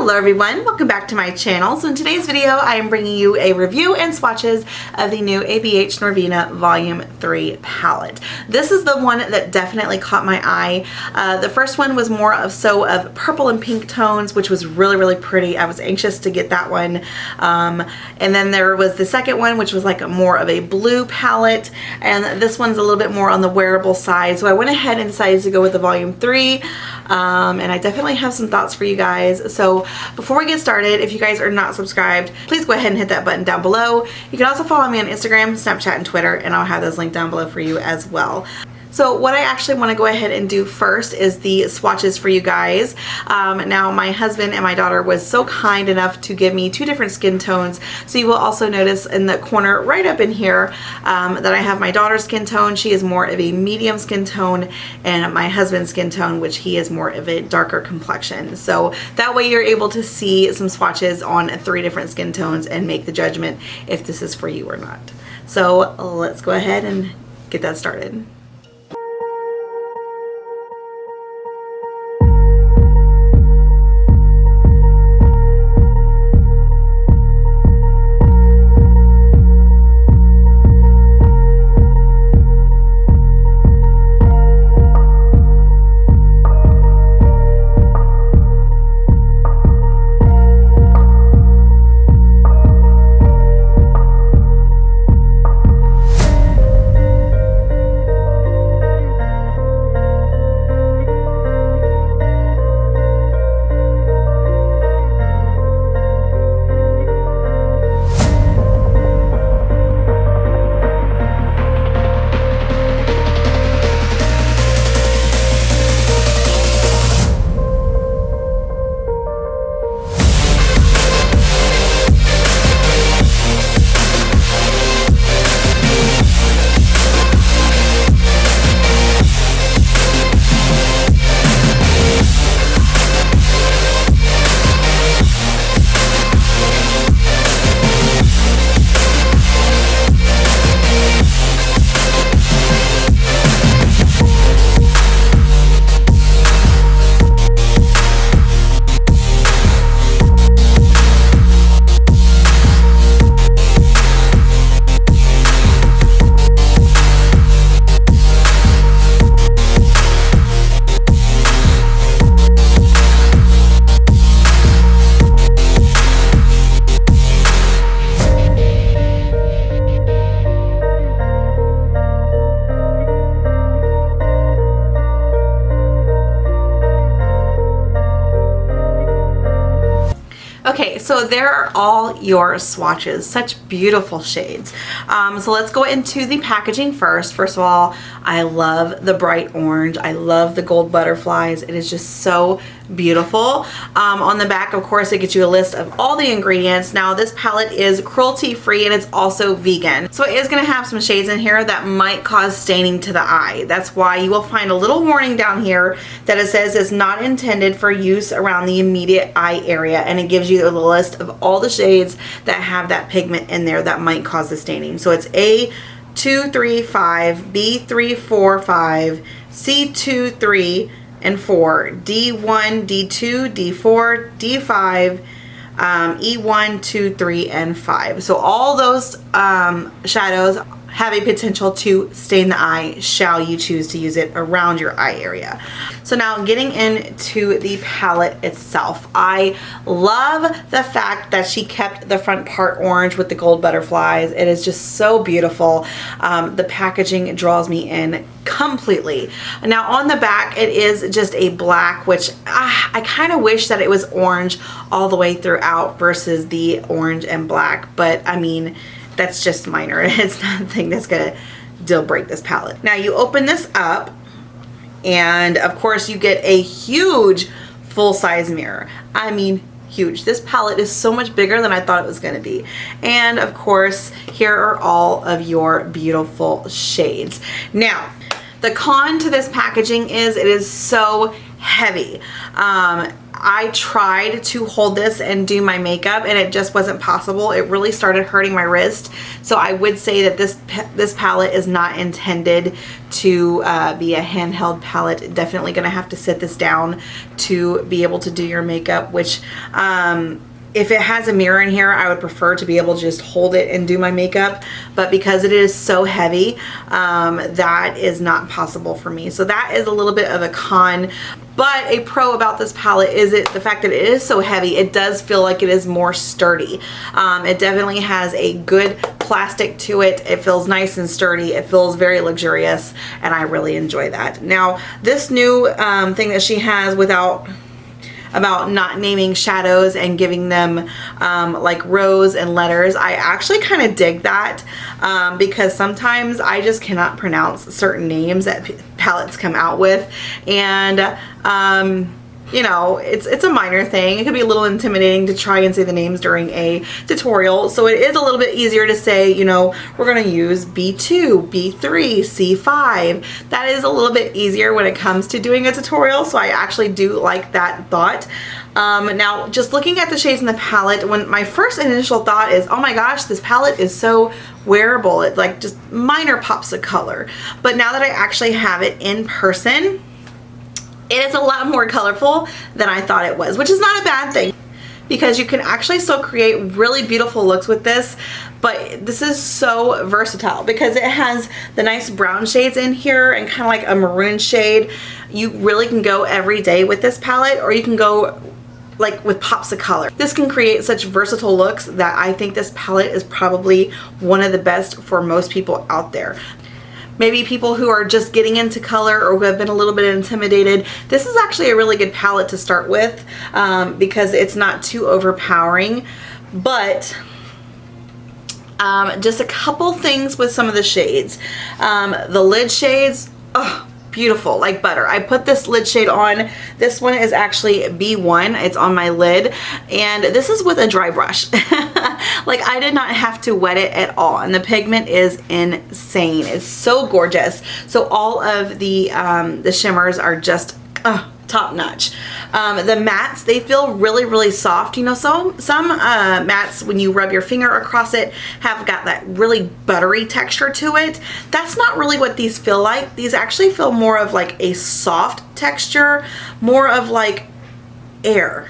Hello everyone, welcome back to my channel. So in today's video I am bringing you a review and swatches of the new ABH Norvina Volume 3 palette. This is the one that definitely caught my eye. The first one was more of purple and pink tones, which was really pretty. I was anxious to get that one. And then there was the second one, which was like more of a blue palette, and this one's a little bit more on the wearable side. So I went ahead and decided to go with the Volume 3. And I definitely have some thoughts for you guys. So before we get started, if you guys are not subscribed, please go ahead and hit that button down below. You can also follow me on Instagram, Snapchat, and Twitter, and I'll have those linked down below for you as well. So what I actually want to go ahead and do first is the swatches for you guys. Now my husband and my daughter was so kind enough to give me two different skin tones. So you will also notice in the corner right up in here that I have my daughter's skin tone. She is more of a medium skin tone, and my husband's skin tone, which he is more of a darker complexion. So that way you're able to see some swatches on 3 different skin tones and make the judgment if this is for you or not. So let's go ahead and get that started. Okay, so there are all your swatches, such beautiful shades. So let's go into the packaging first. First of all, I love the bright orange. I love the gold butterflies. It is just so beautiful. On the back, of course, it gets you a list of all the ingredients. Now this palette is cruelty free and it's also vegan. So it is going to have some shades in here that might cause staining to the eye. That's why you will find a little warning down here that it says it's not intended for use around the immediate eye area, and it gives you the list of all the shades that have that pigment in there that might cause the staining. So it's A2, 3, 5, B3, 4, 5, C2, 3, and 4, D1, D2, D4, D5, E1, 2, 3, and 5. So all those shadows have a potential to stain the eye shall you choose to use it around your eye area. So now getting into the palette itself, I love the fact that she kept the front part orange with the gold butterflies. It is just so beautiful. The packaging draws me in completely. Now on the back it is just a black, which I kind of wish that it was orange all the way throughout versus the orange and black, but I mean, that's just minor. It's nothing that's gonna deal break this palette. Now you open this up and of course you get a huge full-size mirror. I mean, huge. This palette is so much bigger than I thought it was going to be. And of course, here are all of your beautiful shades. Now, the con to this packaging is it is so heavy. I tried to hold this and do my makeup and it just wasn't possible. It really started hurting my wrist. So I would say that this palette is not intended to be a handheld palette. Definitely gonna have to sit this down to be able to do your makeup, which if it has a mirror in here, I would prefer to be able to just hold it and do my makeup. But because it is so heavy, that is not possible for me. So that is a little bit of a con. But a pro about this palette is the fact that it is so heavy, it does feel like it is more sturdy. It definitely has a good plastic to it. It feels nice and sturdy. It feels very luxurious, and I really enjoy that. Now, this new thing that she has about not naming shadows and giving them like rows and letters, I actually kind of dig that because sometimes I just cannot pronounce certain names that palettes come out with, and you know, it's a minor thing. It could be a little intimidating to try and say the names during a tutorial. So it is a little bit easier to say, you know, we're going to use B2, B3, C5. That is a little bit easier when it comes to doing a tutorial. So I actually do like that thought. Now, just looking at the shades in the palette, when my first initial thought is, oh my gosh, this palette is so wearable. It's like just minor pops of color. But now that I actually have it in person, it is a lot more colorful than I thought it was, which is not a bad thing because you can actually still create really beautiful looks with this. But this is so versatile because it has the nice brown shades in here and kind of like a maroon shade. You really can go every day with this palette, or you can go like with pops of color. This can create such versatile looks that I think this palette is probably one of the best for most people out there. Maybe people who are just getting into color or who have been a little bit intimidated. This is actually a really good palette to start with because it's not too overpowering. But just a couple things with some of the shades. The lid shades, oh, beautiful, like butter. I put this lid shade on. This one is actually B1. It's on my lid, and this is with a dry brush. Like, I did not have to wet it at all, and the pigment is insane. It's so gorgeous. So all of the shimmers are just top notch. The mattes, they feel really, really soft. You know, some mattes, when you rub your finger across it, have got that really buttery texture to it. That's not really what these feel like. These actually feel more of like a soft texture, more of like air,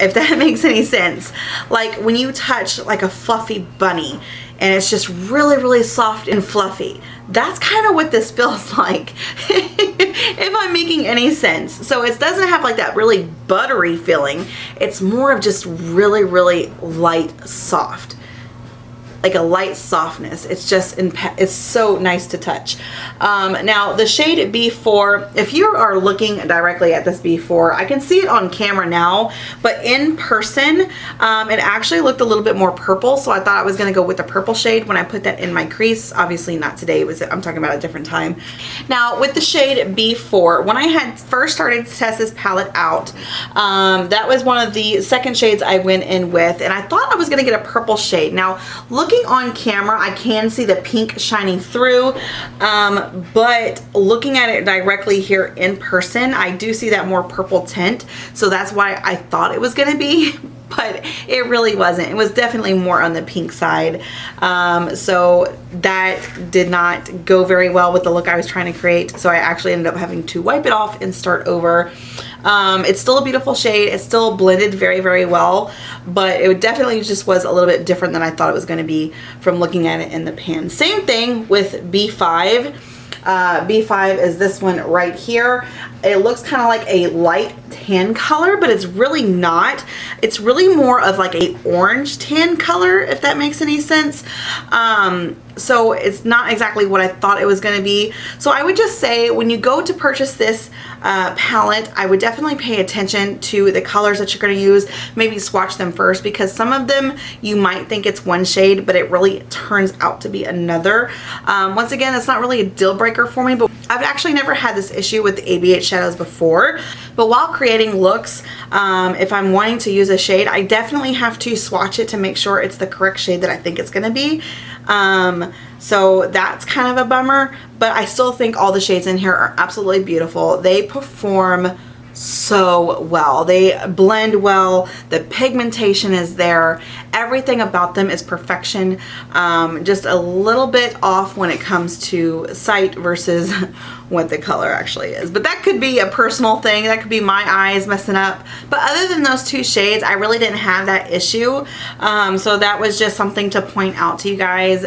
if that makes any sense. Like when you touch like a fluffy bunny and it's just really, really soft and fluffy. That's kind of what this feels like, if I'm making any sense. So it doesn't have like that really buttery feeling. It's more of just really, really light soft. Like a light softness. It's just, it's so nice to touch. Now the shade B4, if you are looking directly at this B4, I can see it on camera now, but in person, it actually looked a little bit more purple. So I thought I was gonna go with the purple shade when I put that in my crease. Obviously not today, I'm talking about a different time. Now with the shade B4, when I had first started to test this palette out, that was one of the second shades I went in with, and I thought I was gonna get a purple shade. Now looking on camera, I can see the pink shining through, but looking at it directly here in person, I do see that more purple tint. So that's why I thought it was gonna be, but it really wasn't. It was definitely more on the pink side. So that did not go very well with the look I was trying to create. So I actually ended up having to wipe it off and start over. It's still a beautiful shade. It still blended very, very well, but it definitely just was a little bit different than I thought it was going to be from looking at it in the pan. Same thing with B5. B5 is this one right here. It looks kind of like a light tan color, but it's really not. It's really more of like a orange tan color, if that makes any sense. So it's not exactly what I thought it was going to be. So I would just say when you go to purchase this palette, I would definitely pay attention to the colors that you're going to use. Maybe swatch them first, because some of them you might think it's one shade, but it really turns out to be another. Once again, it's not really a deal breaker for me, but I've actually never had this issue with the ABH shadows before. But while creating looks, if I'm wanting to use a shade, I definitely have to swatch it to make sure it's the correct shade that I think it's going to be. So that's kind of a bummer, but I still think all the shades in here are absolutely beautiful. They perform so well. They blend well, the pigmentation is there, everything about them is perfection. Just a little bit off when it comes to sight versus what the color actually is. But that could be a personal thing, that could be my eyes messing up. But other than those two shades, I really didn't have that issue. So that was just something to point out to you guys.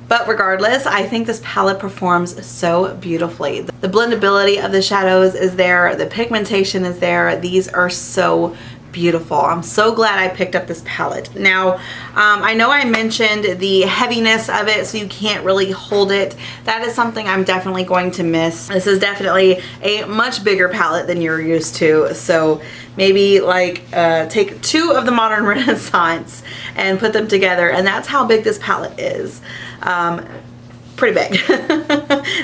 But regardless, I think this palette performs so beautifully. The blendability of the shadows is there, the pigmentation is there. These are so beautiful. I'm so glad I picked up this palette. Now, I know I mentioned the heaviness of it, so you can't really hold it. That is something I'm definitely going to miss. This is definitely a much bigger palette than you're used to. So maybe like take two of the Modern Renaissance and put them together, and that's how big this palette is. Pretty big.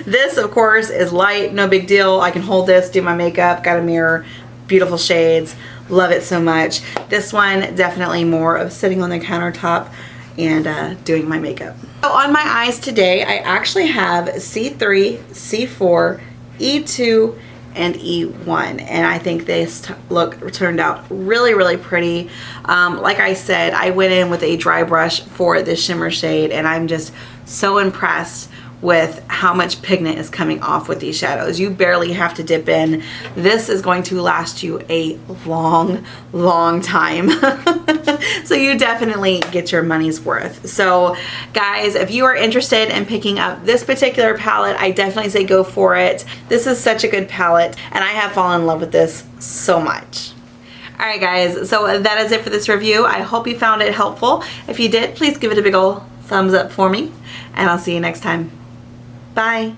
This, of course, is light, no big deal. I can hold this, do my makeup, got a mirror, beautiful shades, love it so much. This one, definitely more of sitting on the countertop and doing my makeup. So on my eyes today, I actually have C3, C4, E2, and E1, and I think this look turned out really, really pretty. Like I said, I went in with a dry brush for this shimmer shade, and I'm just so impressed with how much pigment is coming off with these shadows. You barely have to dip in. This is going to last you a long, long time. So you definitely get your money's worth. So guys, if you are interested in picking up this particular palette, I definitely say go for it. This is such a good palette, and I have fallen in love with this so much. Alright guys, so that is it for this review. I hope you found it helpful. If you did, please give it a big ol' thumbs up for me, and I'll see you next time. Bye.